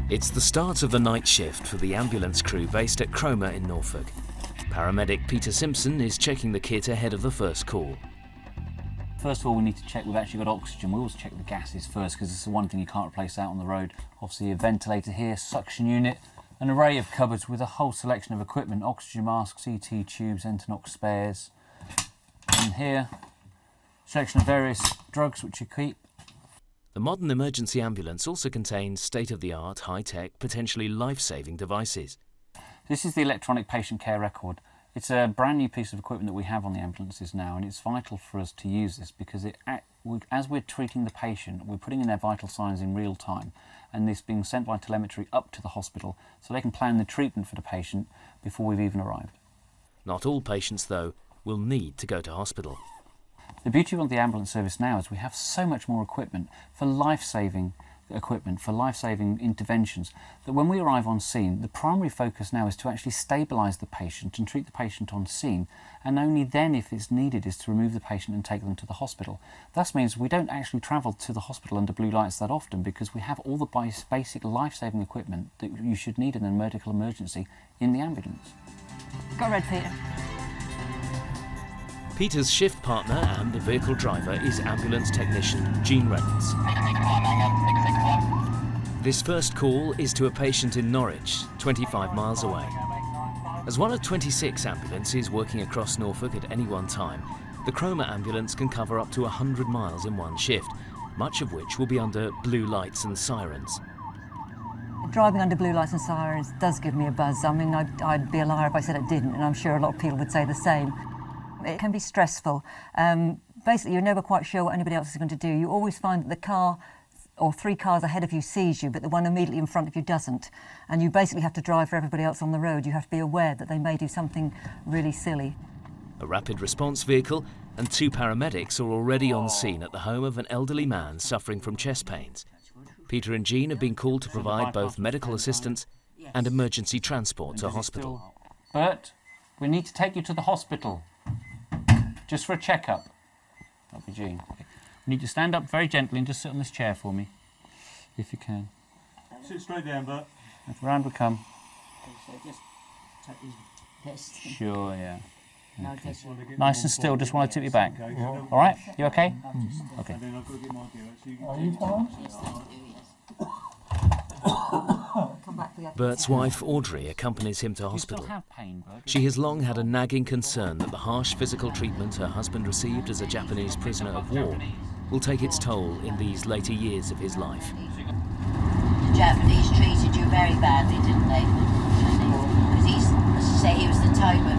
It's the start of the night shift for the ambulance crew based at Cromer in Norfolk. Paramedic Peter Simpson is checking the kit ahead of the first call. First of all, we need to check we've actually got oxygen. We always check the gases first because it's the one thing you can't replace out on the road. Obviously a ventilator here, suction unit, an array of cupboards with a whole selection of equipment, oxygen masks, ET tubes, Entonox spares. And here, selection of various drugs which you keep. The modern emergency ambulance also contains state-of-the-art, high-tech, potentially life-saving devices. This is the electronic patient care record. It's a brand new piece of equipment that we have on the ambulances now, and it's vital for us to use this because as we're treating the patient, we're putting in their vital signs in real time, and this being sent by telemetry up to the hospital so they can plan the treatment for the patient before we've even arrived. Not all patients, though, will need to go to hospital. The beauty of the ambulance service now is we have so much more equipment for life-saving interventions, that when we arrive on scene, the primary focus now is to actually stabilise the patient and treat the patient on scene, and only then, if it's needed, is to remove the patient and take them to the hospital. Thus means we don't actually travel to the hospital under blue lights that often because we have all the basic life-saving equipment that you should need in a medical emergency in the ambulance. Got red, Peter. Peter's shift partner and the vehicle driver is ambulance technician Jean Reynolds. This first call is to a patient in Norwich, 25 miles away. As one of 26 ambulances working across Norfolk at any one time, the Cromer ambulance can cover up to 100 miles in one shift, much of which will be under blue lights and sirens. Driving under blue lights and sirens does give me a buzz. I mean, I'd be a liar if I said it didn't, and I'm sure a lot of people would say the same. It can be stressful. Basically, you're never quite sure what anybody else is going to do. You always find that the car or 3 cars ahead of you sees you, but the one immediately in front of you doesn't. And you basically have to drive for everybody else on the road. You have to be aware that they may do something really silly. A rapid response vehicle and 2 paramedics are already on scene at the home of an elderly man suffering from chest pains. Peter and Jean have been called to provide both medical assistance and emergency transport to hospital. Bert, we need to take you to the hospital. Just for a checkup. That'll be Jean. Okay. You need to stand up very gently and just sit on this chair for me, if you can. Sit straight down, Bert. Round we come. So just take this. Sure, yeah. Okay. Nice and still, just want to tip you back. All right, you okay? Okay. And then I've got to get my gear out, so you can Are you fine? Yes, thank you, yes. Bert's wife, Audrey, accompanies him to hospital. She has long had a nagging concern that the harsh physical treatment her husband received as a Japanese prisoner of war will take its toll in these later years of his life. The Japanese treated you very badly, didn't they? Because he was the type of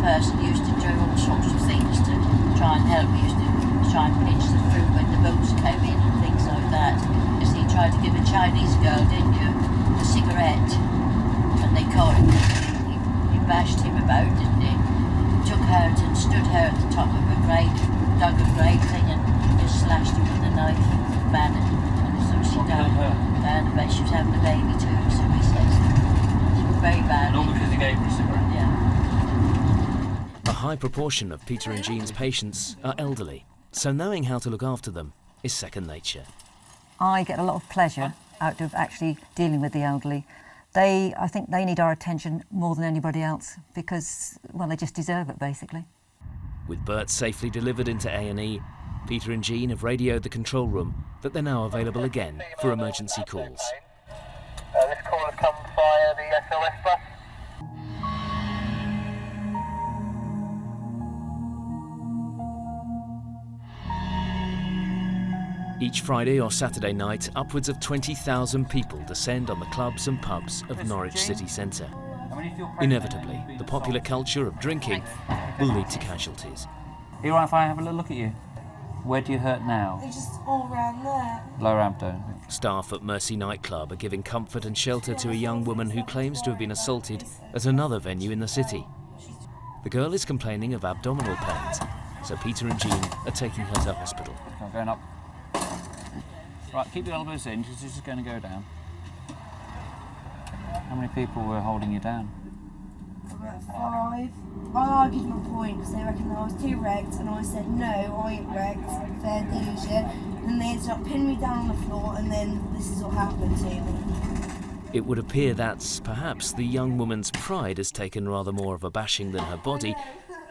person who used to do all sorts of things to try and help. He used to try and pinch the fruit when the boats came in and things like that. Because he tried to give a Chinese girl, didn't you, a cigarette, and they caught him. He bashed him about, didn't he? Took her and stood her at the top of a grate, dug a grate thing, and just slashed her with a knife, man, and so she died. And I bet she was having a baby too, so he says. It was very bad. And all because he gave her a cigarette. Yeah. A high proportion of Peter and Jean's patients are elderly, so knowing how to look after them is second nature. I get a lot of pleasure out of actually dealing with the elderly. I think they need our attention more than anybody else because, well, they just deserve it, basically. With Bert safely delivered into A&E, Peter and Jean have radioed the control room that they're now available again for emergency calls. This call has come via the SOS bus. Each Friday or Saturday night, upwards of 20,000 people descend on the clubs and pubs of Norwich city centre. Inevitably, the popular culture of drinking will lead to casualties. Are you all right if I have a little look at you? Where do you hurt now? They're just all around there. Lower abdomen. Staff at Mercy nightclub are giving comfort and shelter to a young woman who claims to have been assaulted at another venue in the city. The girl is complaining of abdominal pains, so Peter and Jean are taking her to hospital. I'm going up. Right, keep the elbows in, because this is going to go down. How many people were holding you down? About 5. I argued my point because they reckoned I was too wrecked, and I said, no, I ain't wrecked, fair dues, yeah. And they ended up pinning me down on the floor, and then this is what happened to me. It would appear that perhaps the young woman's pride has taken rather more of a bashing than her body,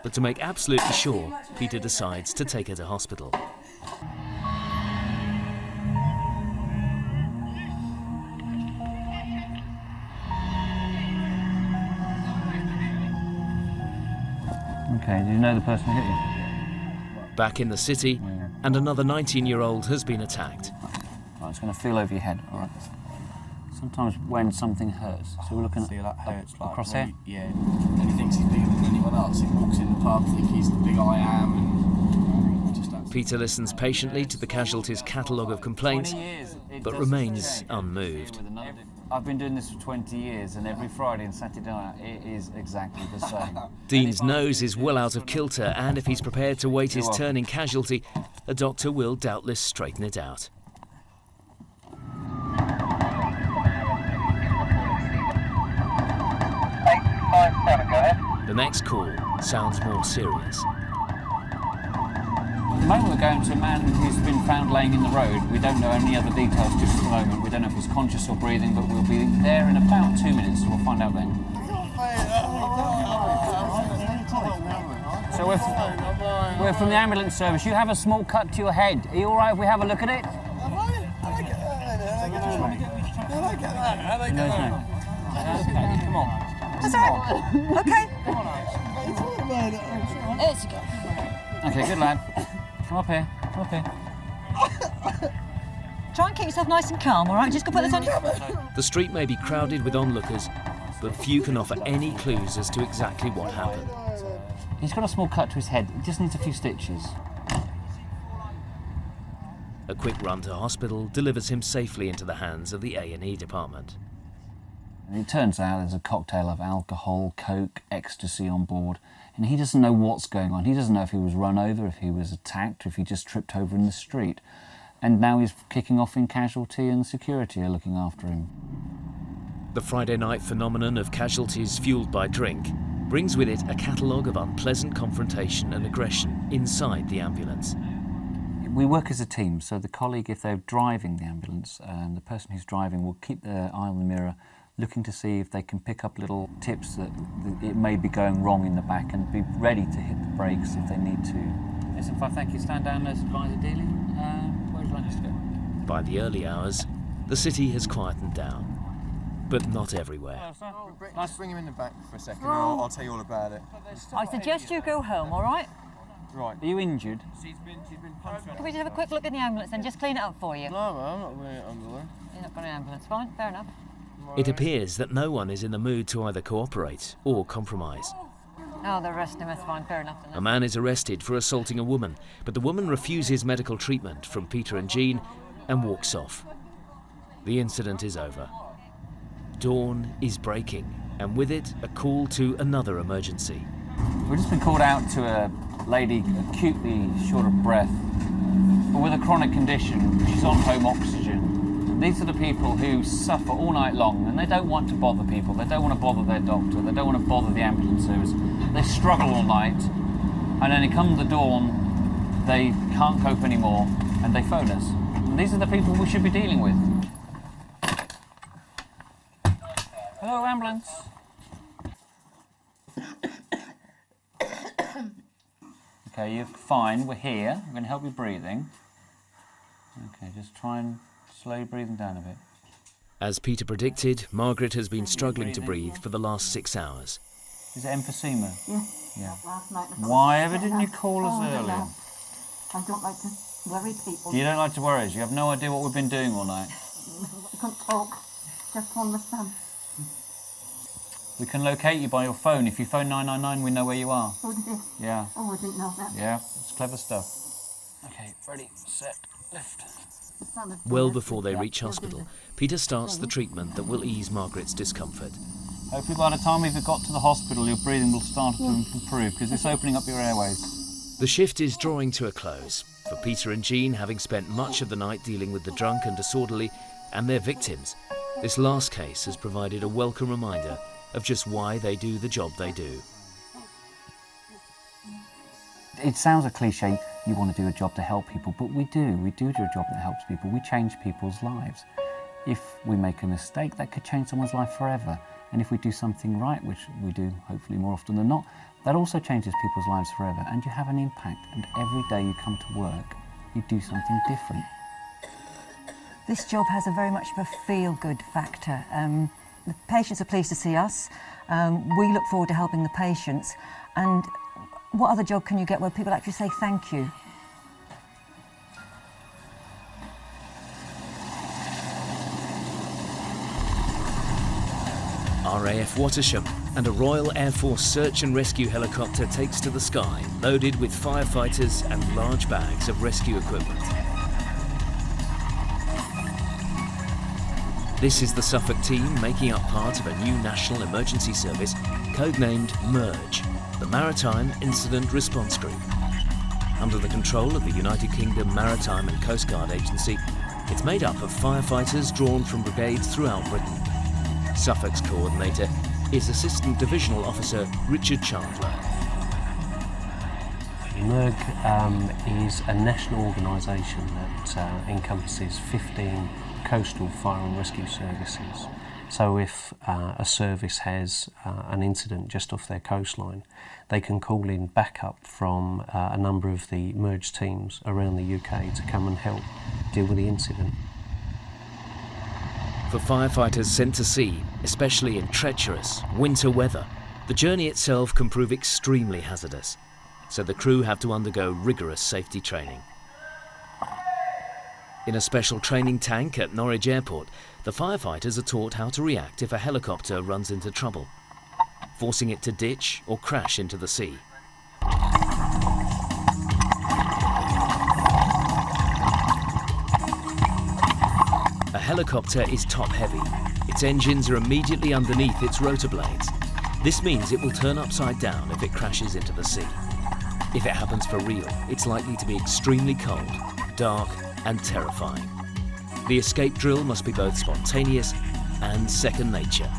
but to make absolutely sure, Peter decides to take her to hospital. Okay, do you know the person who hit you? Back in the city, and another 19-year-old has been attacked. Right, it's going to feel over your head, all right? Sometimes when something hurts, so we're looking See, that hurts, like, across when here? Yeah. And he thinks he's bigger than anyone else. He walks in the pub, think he's the big I am, and just absolutely... Peter listens patiently to the casualties' catalogue of complaints, 20 years, it but doesn't remains change. unmoved. I've been doing this for 20 years, and every Friday and Saturday night it is exactly the same. Dean's nose is well out of kilter, and if he's prepared to wait his You're turn in casualty, a doctor will doubtless straighten it out. The next call sounds more serious. At the moment we're going to a man who's been found laying in the road. We don't know any other details just at the moment. We don't know if he's conscious or breathing, but we'll be there in about 2 minutes, so we'll find out then. So we're from the ambulance service. You have a small cut to your head. Are you all right if we have a look at it? Okay, come on. That's all right. Okay. Let's go. Okay, good lad. Come up here. Come up here. Try and keep yourself nice and calm, all right? Just go put this on your... The street may be crowded with onlookers, but few can offer any clues as to exactly what happened. He's got a small cut to his head. He just needs a few stitches. A quick run to hospital delivers him safely into the hands of the A&E department. And it turns out there's a cocktail of alcohol, coke, ecstasy on board, and he doesn't know what's going on. He doesn't know if he was run over, if he was attacked, or if he just tripped over in the street. And now he's kicking off in casualty, and security are looking after him. The Friday night phenomenon of casualties fueled by drink brings with it a catalogue of unpleasant confrontation and aggression inside the ambulance. We work as a team, so the colleague, if they're driving the ambulance, the person who's driving will keep their eye on the mirror, looking to see if they can pick up little tips that it may be going wrong in the back, and be ready to hit the brakes if they need to. SM5, thank you. Stand down, as advisor dealing. Where would you like us to go? By the early hours, the city has quietened down, but not everywhere. Let's bring him in the back for a second, and I'll tell you all about it. I suggest you go home, all right? Right. Are you injured? She's been punched. Can we just have a quick look in the ambulance and just clean it up for you? No, I'm not going under there. You're not going to ambulance, fine, fair enough. It appears that no one is in the mood to either cooperate or compromise. Oh, the rest of him is fine, fair enough. A man is arrested for assaulting a woman, but the woman refuses medical treatment from Peter and Jean and walks off. The incident is over. Dawn is breaking, and with it, a call to another emergency. We've just been called out to a lady acutely short of breath, but with a chronic condition. She's on home oxygen. These are the people who suffer all night long, and they don't want to bother people. They don't want to bother their doctor. They don't want to bother the ambulance service. They struggle all night, and then it comes the dawn, they can't cope anymore, and they phone us. And these are the people we should be dealing with. Hello, ambulance. Okay, you're fine. We're here. I'm going to help you breathing. Okay, just try and slow breathing down a bit. As Peter predicted, Margaret has been struggling to breathe for the last 6 hours. Is it emphysema? Yeah. Last night. Why ever didn't you call us earlier? I don't like to worry people. You don't like to worry us. You have no idea what we've been doing all night. I can't talk. Just on the sun. We can locate you by your phone. If you phone 999, we know where you are. Oh, did you? Yeah. Oh, I didn't know that. Yeah, it's clever stuff. Okay, ready, set, lift. Well before they reach hospital, Peter starts the treatment that will ease Margaret's discomfort. Hopefully by the time we've got to the hospital, your breathing will start to improve, because it's opening up your airways. The shift is drawing to a close, for Peter and Jean, having spent much of the night dealing with the drunk and disorderly and their victims. This last case has provided a welcome reminder of just why they do the job they do. It sounds a cliche, you want to do a job to help people, but we do a job that helps people. We change people's lives. If we make a mistake, that could change someone's life forever. And if we do something right, which we do hopefully more often than not, that also changes people's lives forever, and you have an impact. And every day you come to work, you do something different. This job has a very much of a feel-good factor. The patients are pleased to see us. We look forward to helping the patients. And what other job can you get where people actually say thank you? RAF Watersham and a Royal Air Force search and rescue helicopter takes to the sky, loaded with firefighters and large bags of rescue equipment. This is the Suffolk team making up part of a new national emergency service codenamed MERGE, the Maritime Incident Response Group. Under the control of the United Kingdom Maritime and Coast Guard Agency, it's made up of firefighters drawn from brigades throughout Britain. Suffolk's coordinator is Assistant Divisional Officer Richard Chandler. MERG is a national organisation that encompasses 15 coastal fire and rescue services. So if a service has an incident just off their coastline, they can call in backup from a number of the MERG teams around the UK to come and help deal with the incident. For firefighters sent to sea, especially in treacherous winter weather, the journey itself can prove extremely hazardous, so the crew have to undergo rigorous safety training. In a special training tank at Norwich Airport, the firefighters are taught how to react if a helicopter runs into trouble, forcing it to ditch or crash into the sea. A helicopter is top-heavy. Its engines are immediately underneath its rotor blades. This means it will turn upside down if it crashes into the sea. If it happens for real, it's likely to be extremely cold, dark, and terrifying. The escape drill must be both spontaneous and second nature.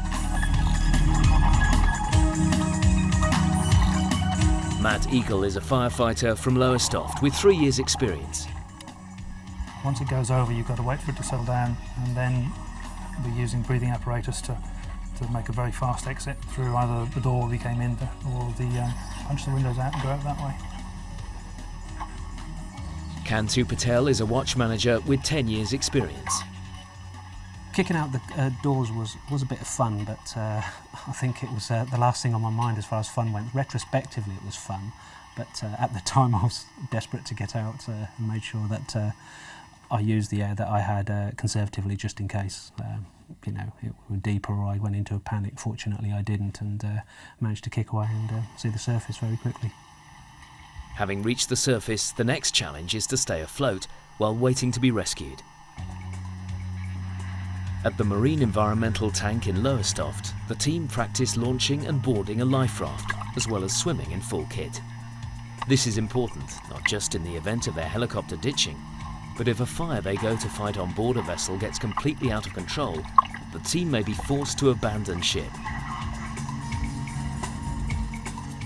Matt Eagle is a firefighter from Lowestoft with 3 years' experience. Once it goes over, you've got to wait for it to settle down, and then we're using breathing apparatus to make a very fast exit through either the door we came in or the punch the windows out and go out that way. Kantu Patel is a watch manager with 10 years' experience. Kicking out the doors was a bit of fun, but I think it was the last thing on my mind as far as fun went. Retrospectively, it was fun, but at the time I was desperate to get out and made sure that I used the air that I had conservatively, just in case it went deeper or I went into a panic. Fortunately, I didn't, and managed to kick away and see the surface very quickly. Having reached the surface, the next challenge is to stay afloat while waiting to be rescued. At the Marine Environmental Tank in Lowestoft, the team practice launching and boarding a life raft, as well as swimming in full kit. This is important, not just in the event of their helicopter ditching, but if a fire they go to fight on board a vessel gets completely out of control, the team may be forced to abandon ship.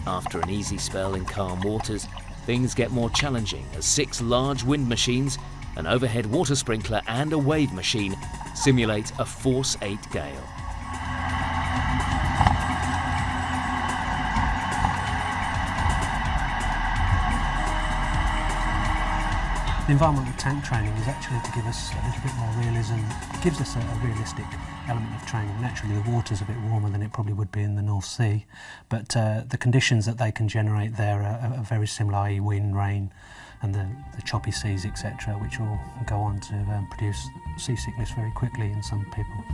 After an easy spell in calm waters, things get more challenging as 6 large wind machines, an overhead water sprinkler and a wave machine simulate a Force 8 gale. The environmental tank training is actually to give us a little bit more realism. It gives us a realistic element of training. Naturally, the water's a bit warmer than it probably would be in the North Sea, but the conditions that they can generate there are very similar, i.e. wind, rain, and the choppy seas, etc., which will go on to produce seasickness very quickly in some people.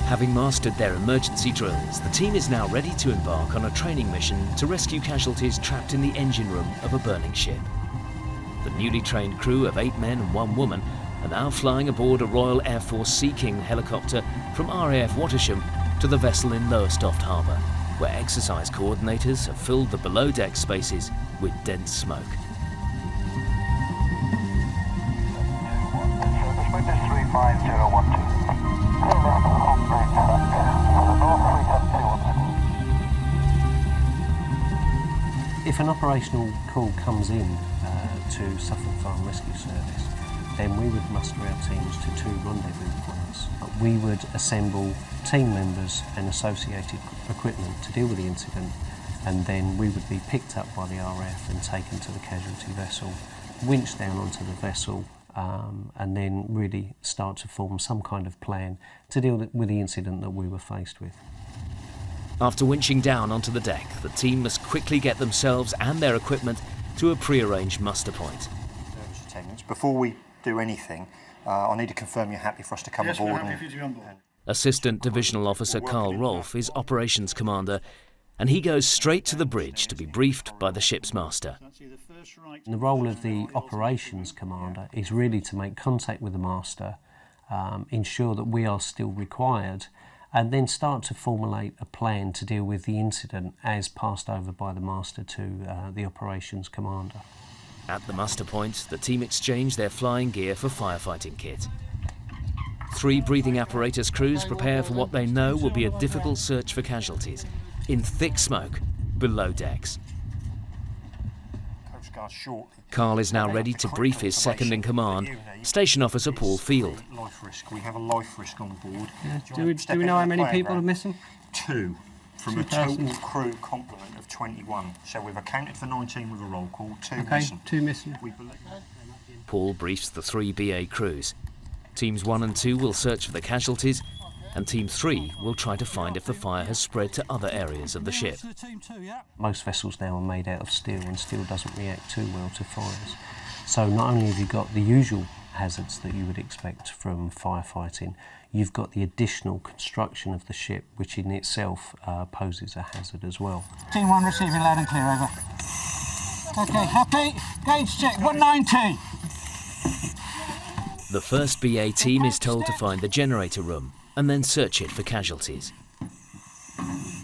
Having mastered their emergency drills, the team is now ready to embark on a training mission to rescue casualties trapped in the engine room of a burning ship. The newly trained crew of 8 men and 1 woman are now flying aboard a Royal Air Force Sea King helicopter from RAF Watersham to the vessel in Lowestoft Harbour, where exercise coordinators have filled the below-deck spaces with dense smoke. If an operational call comes in to Suffolk fire and rescue service, then we would muster our teams to 2 rendezvous points. We would assemble team members and associated equipment to deal with the incident, and then we would be picked up by the RF and taken to the casualty vessel, winched down onto the vessel, and then really start to form some kind of plan to deal with the incident that we were faced with. After winching down onto the deck, the team must quickly get themselves and their equipment to a pre-arranged muster point. Service attendants, before we do anything, I need to confirm you're happy for us to come aboard. We're happy for you to be on board. Assistant Divisional Officer Carl Rolfe is Operations Commander, and he goes straight to the bridge to be briefed by the ship's master. The role of the Operations Commander is really to make contact with the master, ensure that we are still required, and then start to formulate a plan to deal with the incident as passed over by the master to the Operations Commander. At the muster point, the team exchange their flying gear for firefighting kit. 3 breathing apparatus crews prepare for what they know will be a difficult search for casualties, in thick smoke, below decks. Carl is now ready to brief his second-in-command, Station Officer Paul Field. Life risk. We have a life risk on board. Yeah. Do we know how many people are missing? 2 from a total crew complement of 21. So we've accounted for 19 with a roll call, 2 missing. 2 missing. Paul briefs the 3 BA crews. Teams 1 and 2 will search for the casualties, and Team 3 will try to find if the fire has spread to other areas of the ship. Most vessels now are made out of steel, and steel doesn't react too well to fires. So not only have you got the usual hazards that you would expect from firefighting, you've got the additional construction of the ship, which in itself poses a hazard as well. Team 1 receiving loud and clear, over. Okay, happy? Gauge check, 190. The first BA team is told to find the generator room and then search it for casualties.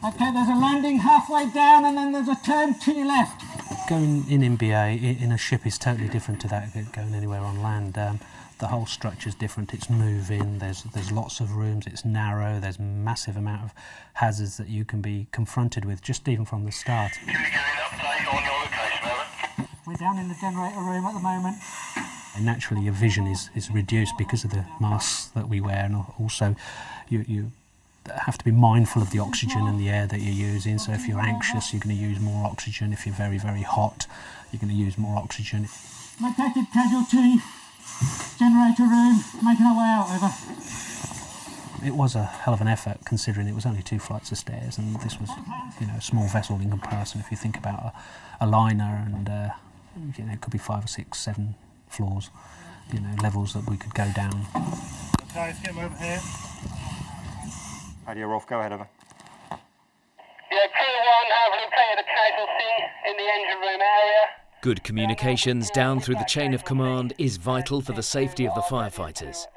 Okay, there's a landing halfway down and then there's a turn to your left. Going in MBA in a ship is totally different to that going anywhere on land. The whole structure's different, it's moving, there's lots of rooms, it's narrow, there's massive amount of hazards that you can be confronted with just even from the start. Can you give me an update on your location, over? We're down in the generator room at the moment. And naturally your vision is reduced because of the masks that we wear, and also you have to be mindful of the oxygen and the air that you're using. So if you're anxious, you're going to use more oxygen. If you're very, very hot, you're going to use more oxygen. Located casualty, generator room, making our way out, over. It was a hell of an effort, considering it was only 2 flights of stairs, and this was, a small vessel in comparison. If you think about a liner, and it could be 5 or 6, 7 floors, levels that we could go down. Okay, let's get him over here. Radio Rolf, go ahead, over. Yeah, crew 1 have located a casualty in the engine room area. Good communications down through the chain of command is vital for the safety of the firefighters,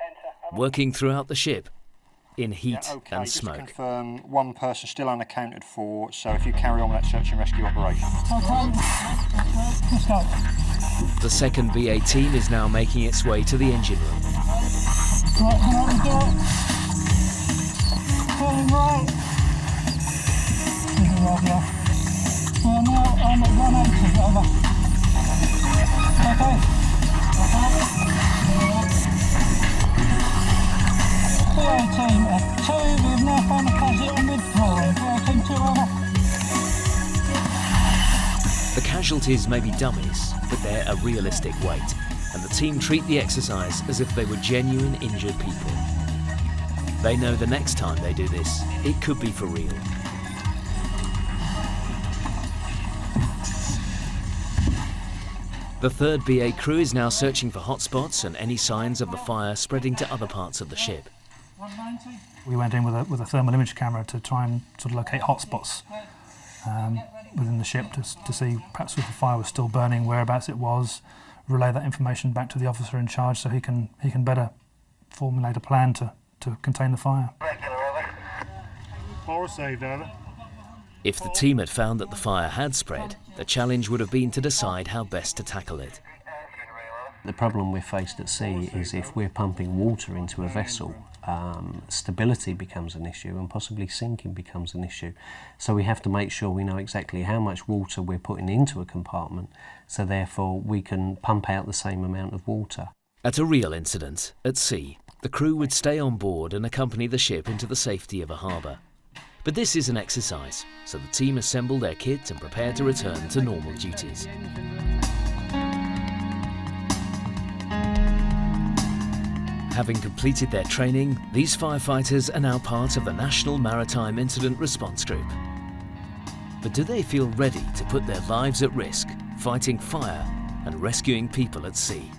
working throughout the ship in heat and smoke. Just to confirm, 1 person still unaccounted for, so if you carry on with that search and rescue operation. Okay, let's go. The second BA team is now making its way to the engine room. Right, come on, let's go. Turning right. Turning right, yeah. Well, now I'm at 180, over. Okay. BA team 2, we've now found a casualty and withdrawing. BA team 2, over. The casualties may be dummies, but they're a realistic weight, and the team treat the exercise as if they were genuine injured people. They know the next time they do this, it could be for real. The third BA crew is now searching for hotspots and any signs of the fire spreading to other parts of the ship. 190. We went in with a thermal image camera to try and sort of locate hotspots within the ship to see perhaps if the fire was still burning, whereabouts it was, relay that information back to the officer in charge so he can better formulate a plan to contain the fire. Four saved, over. If the team had found that the fire had spread, the challenge would have been to decide how best to tackle it. The problem we're faced at sea is if we're pumping water into a vessel stability becomes an issue, and possibly sinking becomes an issue. So we have to make sure we know exactly how much water we're putting into a compartment, so therefore we can pump out the same amount of water. At a real incident, at sea, the crew would stay on board and accompany the ship into the safety of a harbour. But this is an exercise, so the team assemble their kit and prepare to return to normal duties. Having completed their training, these firefighters are now part of the National Maritime Incident Response Group. But do they feel ready to put their lives at risk, fighting fire and rescuing people at sea?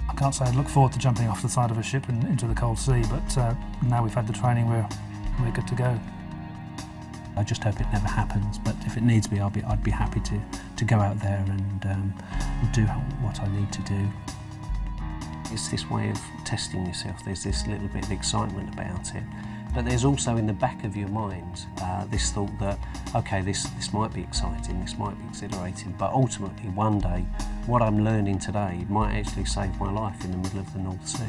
I can't say I look forward to jumping off the side of a ship and into the cold sea, but now we've had the training, we're good to go. I just hope it never happens, but if it needs be, I'd be happy to go out there and do what I need to do. It's this way of testing yourself. There's this little bit of excitement about it, but there's also in the back of your mind this thought that, okay, this might be exciting, this might be exhilarating, but ultimately one day what I'm learning today might actually save my life in the middle of the North Sea.